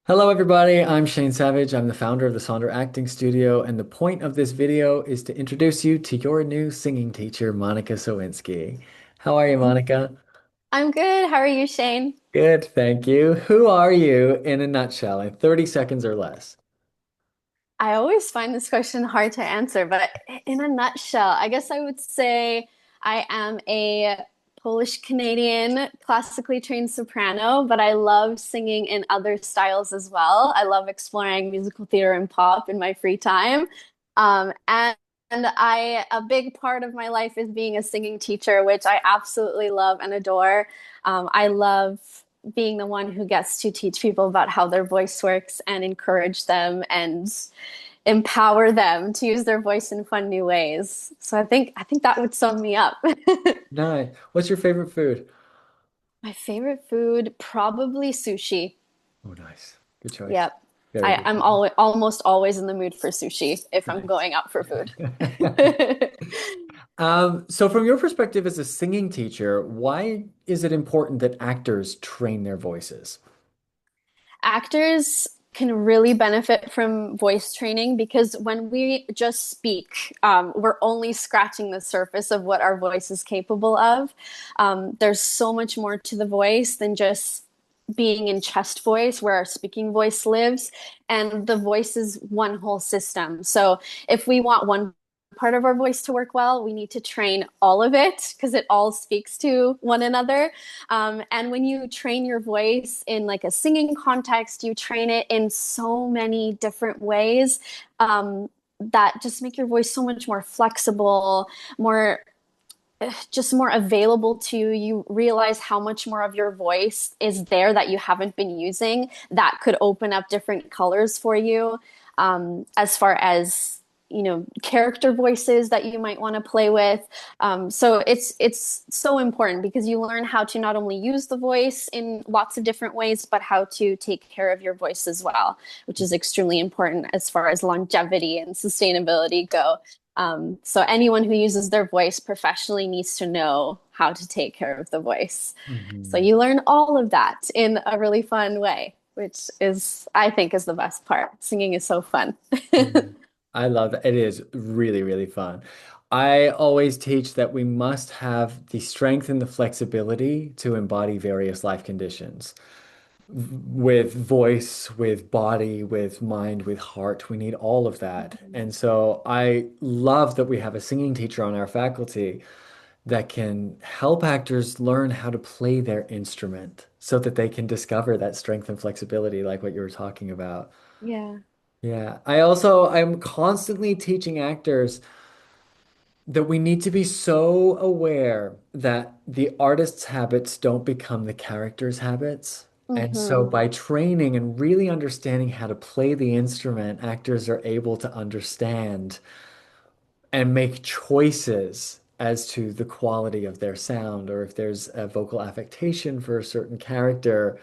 Hello, everybody. I'm Shane Savage. I'm the founder of the Sonder Acting Studio, and the point of this video is to introduce you to your new singing teacher, Monica Sowinski. How are you, Monica? I'm good. How are you, Shane? Good, thank you. Who are you in a nutshell, in 30 seconds or less? I always find this question hard to answer, but in a nutshell, I guess I would say I am a Polish Canadian classically trained soprano, but I love singing in other styles as well. I love exploring musical theater and pop in my free time. And a big part of my life is being a singing teacher, which I absolutely love and adore. I love being the one who gets to teach people about how their voice works and encourage them and empower them to use their voice in fun new ways. So I think that would sum me up. Nice. What's your favorite food? My favorite food, probably sushi. Oh, nice. Good choice. Yep. Very good I'm choice. almost always in the mood for sushi if I'm Nice. going out for food. So from your perspective as a singing teacher, why is it important that actors train their voices? Actors can really benefit from voice training because when we just speak, we're only scratching the surface of what our voice is capable of. There's so much more to the voice than just being in chest voice where our speaking voice lives, and the voice is one whole system. So if we want one part of our voice to work well, we need to train all of it because it all speaks to one another. And when you train your voice in like a singing context, you train it in so many different ways that just make your voice so much more flexible, more just more available to you. You realize how much more of your voice is there that you haven't been using that could open up different colors for you, as far as character voices that you might want to play with. So it's so important because you learn how to not only use the voice in lots of different ways, but how to take care of your voice as well, which is extremely important as far as longevity and sustainability go. So anyone who uses their voice professionally needs to know how to take care of the voice. So Mhm. you learn all of that in a really fun way, which is, I think, is the best part. Singing is so fun. Mhm. I love that. It is really, really fun. I always teach that we must have the strength and the flexibility to embody various life conditions with voice, with body, with mind, with heart. We need all of that. And so I love that we have a singing teacher on our faculty that can help actors learn how to play their instrument so that they can discover that strength and flexibility, like what you were talking about. Yeah. Yeah, I'm constantly teaching actors that we need to be so aware that the artist's habits don't become the character's habits. And so Hmm. by training and really understanding how to play the instrument, actors are able to understand and make choices as to the quality of their sound, or if there's a vocal affectation for a certain character,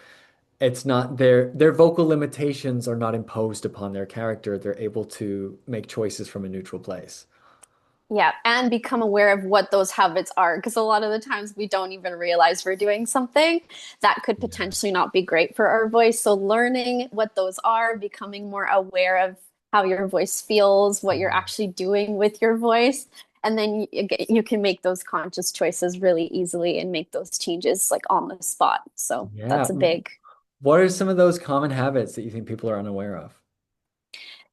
it's not their vocal limitations are not imposed upon their character. They're able to make choices from a neutral place. Yeah, and become aware of what those habits are because a lot of the times we don't even realize we're doing something that could Yeah. potentially not be great for our voice. So learning what those are, becoming more aware of how your voice feels, what you're Mhm. actually doing with your voice, and then you can make those conscious choices really easily and make those changes like on the spot. So Yeah. that's a big. What are some of those common habits that you think people are unaware of?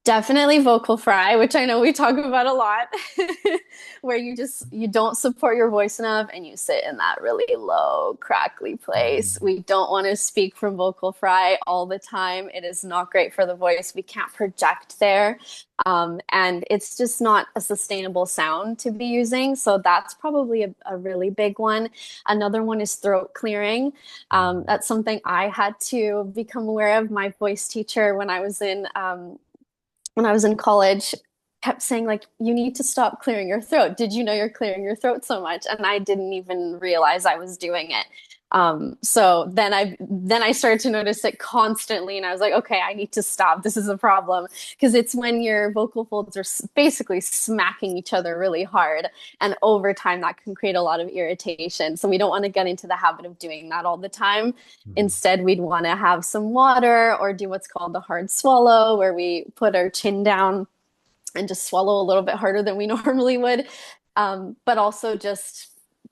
Definitely vocal fry, which I know we talk about a lot, where you don't support your voice enough and you sit in that really low, crackly place. Mhm. We don't want to speak from vocal fry all the time. It is not great for the voice. We can't project there. And it's just not a sustainable sound to be using. So that's probably a really big one. Another one is throat clearing. That's something I had to become aware of. My voice teacher when I was in college kept saying like you need to stop clearing your throat. Did you know you're clearing your throat so much? And I didn't even realize I was doing it. So then I started to notice it constantly, and I was like, okay, I need to stop. This is a problem because it's when your vocal folds are basically smacking each other really hard, and over time that can create a lot of irritation. So we don't want to get into the habit of doing that all the time. Mhm. Instead, we'd want to have some water or do what's called the hard swallow, where we put our chin down and just swallow a little bit harder than we normally would. But also just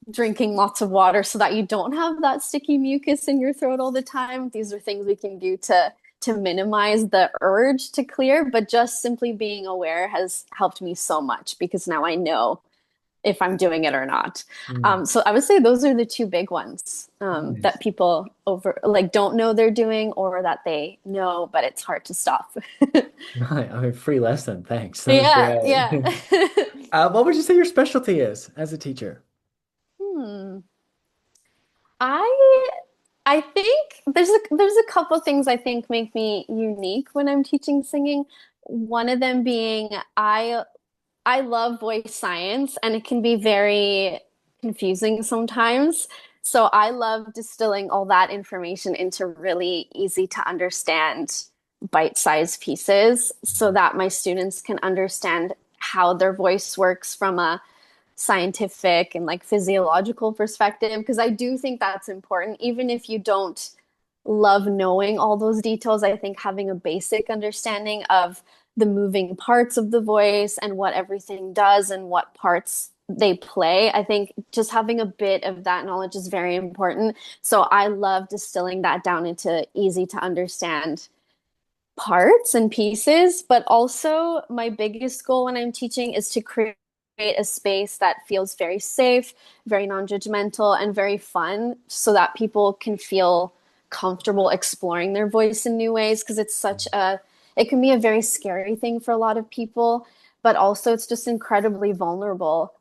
drinking lots of water so that you don't have that sticky mucus in your throat all the time. These are things we can do to minimize the urge to clear, but just simply being aware has helped me so much because now I know if I'm doing it or not. Mm. So I would say those are the two big ones that Nice. people over like don't know they're doing or that they know, but it's hard to stop. Right. I mean, free lesson. Thanks. That was Yeah, great. yeah. What would you say your specialty is as a teacher? Hmm. I I think there's a couple things I think make me unique when I'm teaching singing. One of them being I love voice science and it can be very confusing sometimes. So I love distilling all that information into really easy to understand bite-sized pieces so that my students can understand how their voice works from a scientific and like physiological perspective because I do think that's important even if you don't love knowing all those details. I think having a basic understanding of the moving parts of the voice and what everything does and what parts they play, I think just having a bit of that knowledge is very important. So I love distilling that down into easy to understand parts and pieces, but also my biggest goal when I'm teaching is to create a space that feels very safe, very non-judgmental, and very fun so that people can feel comfortable exploring their voice in new ways because it can be a very scary thing for a lot of people, but also it's just incredibly vulnerable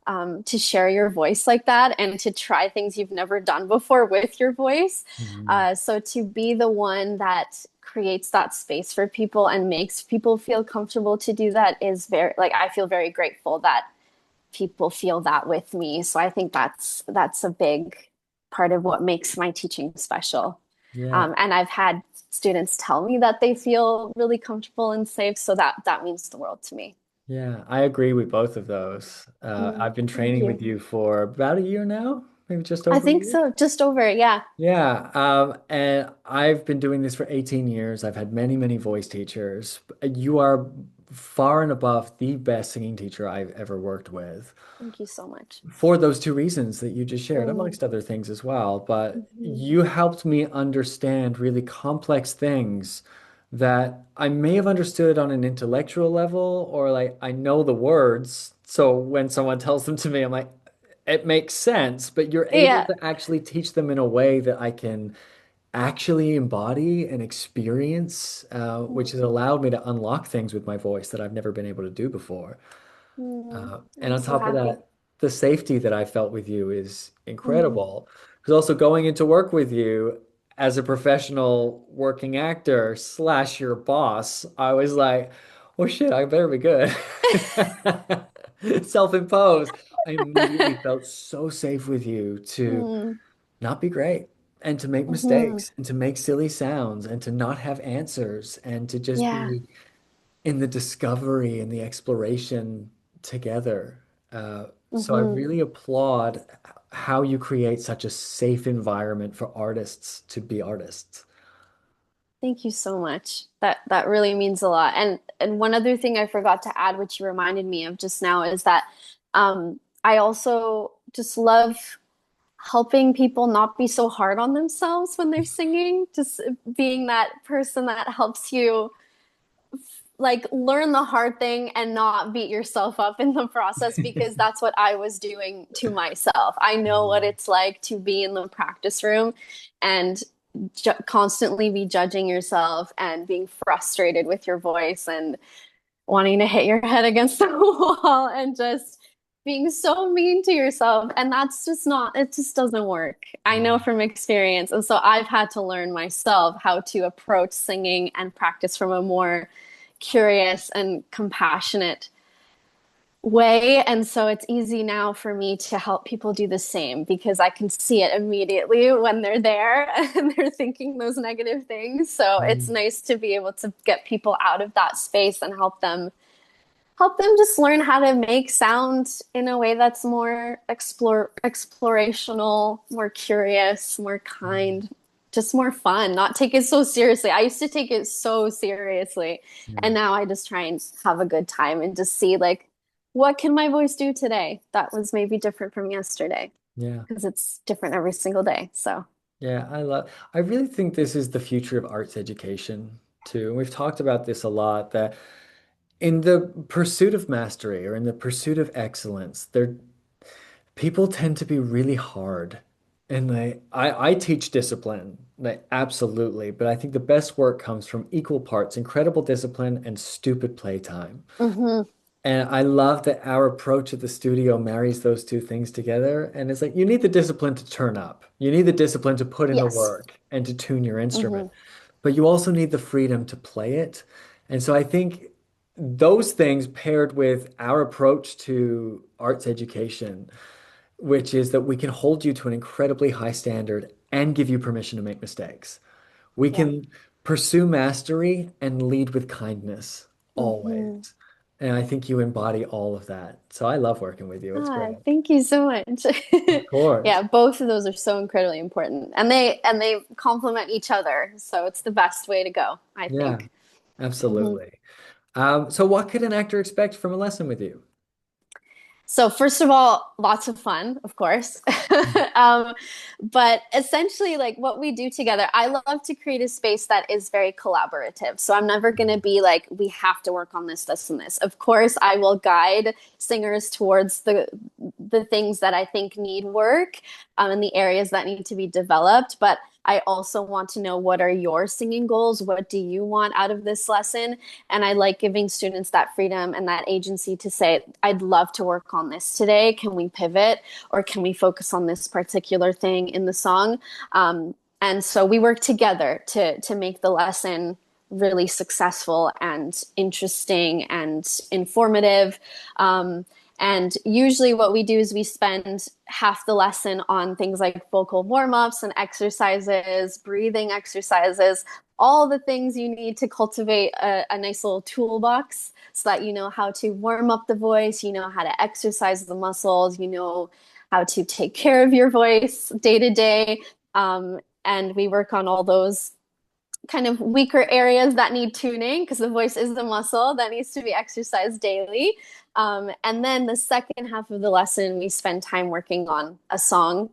to share your voice like that and to try things you've never done before with your voice. Mhm. So to be the one that creates that space for people and makes people feel comfortable to do that is very like I feel very grateful that people feel that with me. So I think that's a big part of what makes my teaching special. Yeah. And I've had students tell me that they feel really comfortable and safe, so that means the world to me. Yeah. I agree with both of those. I've been Thank training with you. you for about a year now, maybe just I over a think year. so. Just over, yeah. Yeah, and I've been doing this for 18 years. I've had many, many voice teachers. You are far and above the best singing teacher I've ever worked with Thank you so much. for those two reasons that you just shared, Mm, amongst other things as well. But mhm. you helped me understand really complex things that I may have understood on an intellectual level, or like I know the words. So when someone tells them to me, I'm like, it makes sense, but you're able Yeah. to actually teach them in a way that I can actually embody and experience, which has allowed me to unlock things with my voice that I've never been able to do before. And I'm on so top of happy. that, the safety that I felt with you is Mm. incredible. Because also going into work with you as a professional working actor slash your boss, I was like, oh shit, I better be good. Self-imposed. I immediately felt so safe with you to Mm. not be great and to make Mhm. mistakes and to make silly sounds and to not have answers and to just Yeah. be in the discovery and the exploration together. So I Hmm. really applaud how you create such a safe environment for artists to be artists. Thank you so much. That really means a lot. And one other thing I forgot to add, which you reminded me of just now, is that I also just love helping people not be so hard on themselves when they're singing. Just being that person that helps you like learn the hard thing and not beat yourself up in the process because that's what I was doing to myself. I know what it's like to be in the practice room and constantly be judging yourself and being frustrated with your voice and wanting to hit your head against the wall and just being so mean to yourself. And that's just not, it just doesn't work. I know from experience. And so I've had to learn myself how to approach singing and practice from a more curious and compassionate way. And so it's easy now for me to help people do the same because I can see it immediately when they're there and they're thinking those negative things. So it's Mm. nice to be able to get people out of that space and help them just learn how to make sound in a way that's more explorational, more curious, more kind, just more fun, not take it so seriously. I used to take it so seriously, Yeah. and now I just try and have a good time and just see like what can my voice do today that was maybe different from yesterday Yeah. because it's different every single day. So, Yeah, I really think this is the future of arts education too. And we've talked about this a lot that in the pursuit of mastery or in the pursuit of excellence, people tend to be really hard. And I teach discipline, like absolutely, but I think the best work comes from equal parts incredible discipline and stupid playtime. mhm. And I love that our approach at the studio marries those two things together. And it's like you need the discipline to turn up. You need the discipline to put in the Yes. work and to tune your instrument. Hmm. But you also need the freedom to play it. And so I think those things paired with our approach to arts education, which is that we can hold you to an incredibly high standard and give you permission to make mistakes. We Yeah. can pursue mastery and lead with kindness always. Hmm. And I think you embody all of that. So I love working with you. It's Ah, great. thank you so much. Of course. Yeah, both of those are so incredibly important. And they complement each other. So it's the best way to go, I Yeah, think. Hmm. absolutely. So what could an actor expect from a lesson with you? So first of all, lots of fun, of course. um, but essentially, like what we do together, I love to create a space that is very collaborative. So I'm never going to be like, we have to work on this, this, and this. Of course, I will guide singers towards the things that I think need work, and the areas that need to be developed. But I also want to know what are your singing goals? What do you want out of this lesson? And I like giving students that freedom and that agency to say, I'd love to work on this today. Can we pivot or can we focus on this particular thing in the song? And so we work together to make the lesson really successful and interesting and informative. And usually, what we do is we spend half the lesson on things like vocal warm ups and exercises, breathing exercises, all the things you need to cultivate a nice little toolbox so that you know how to warm up the voice, you know how to exercise the muscles, you know how to take care of your voice day to day. And we work on all those kind of weaker areas that need tuning because the voice is the muscle that needs to be exercised daily. And then the second half of the lesson, we spend time working on a song.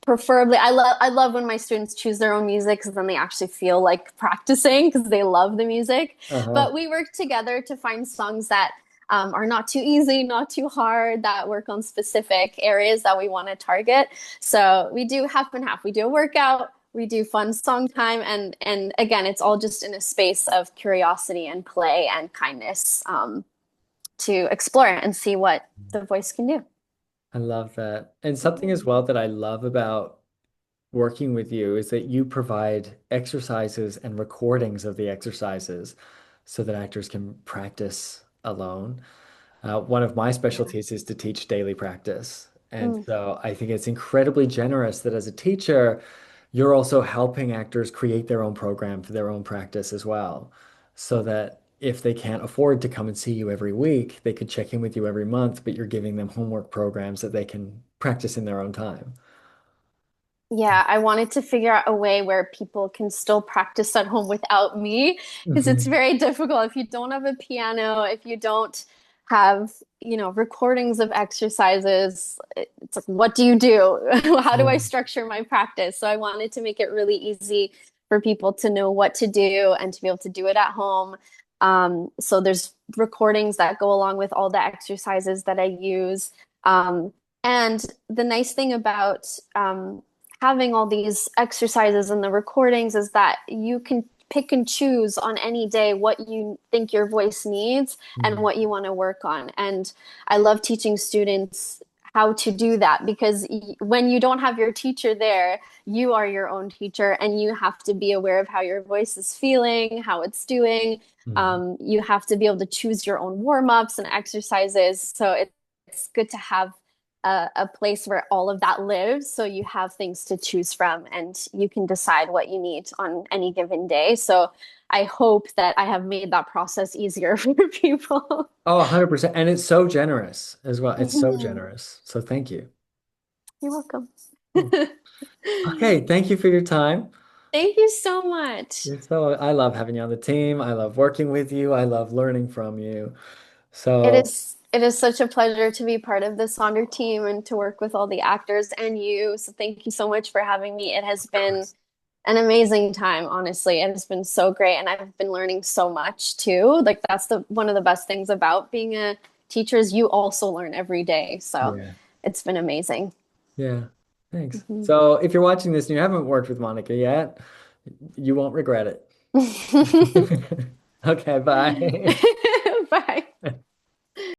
Preferably, I love when my students choose their own music because then they actually feel like practicing because they love the music. Uh-huh. But we work together to find songs that are not too easy, not too hard, that work on specific areas that we want to target. So we do half and half. We do a workout, we do fun song time, and again, it's all just in a space of curiosity and play and kindness to explore and see what the voice can do. I love that. And something as well that I love about working with you is that you provide exercises and recordings of the exercises so that actors can practice alone. One of my Yeah. specialties is to teach daily practice. And Mm. so I think it's incredibly generous that as a teacher, you're also helping actors create their own program for their own practice as well. So that if they can't afford to come and see you every week, they could check in with you every month, but you're giving them homework programs that they can practice in their own time. Yeah, I wanted to figure out a way where people can still practice at home without me because it's Mhm. very difficult if you don't have a piano, if you don't have, recordings of exercises. It's like, what do you do? How do I Yeah. structure my practice? So I wanted to make it really easy for people to know what to do and to be able to do it at home. So there's recordings that go along with all the exercises that I use. Um, and the nice thing about having all these exercises and the recordings is that you can pick and choose on any day what you think your voice needs and Mhm. what you want to work on. And I love teaching students how to do that because when you don't have your teacher there, you are your own teacher and you have to be aware of how your voice is feeling, how it's doing. Mhm. You have to be able to choose your own warm-ups and exercises. So it's good to have a place where all of that lives. So you have things to choose from and you can decide what you need on any given day. So I hope that I have made that process easier for people. Oh, 100%. And it's so generous as well. It's so Mhm. generous. So thank you. You're welcome. Cool. Okay, thank you for your time. Thank you so much. I love having you on the team. I love working with you. I love learning from you. It So, is such a pleasure to be part of the Sonder team and to work with all the actors and you. So thank you so much for having me. It has of been course. an amazing time, honestly. It has been so great and I've been learning so much too. Like that's the one of the best things about being a teacher is you also learn every day. So Yeah. it's been amazing. Yeah. Thanks. Mhm. So, if you're watching this and you haven't worked with Monica yet, you won't regret it. Okay, bye.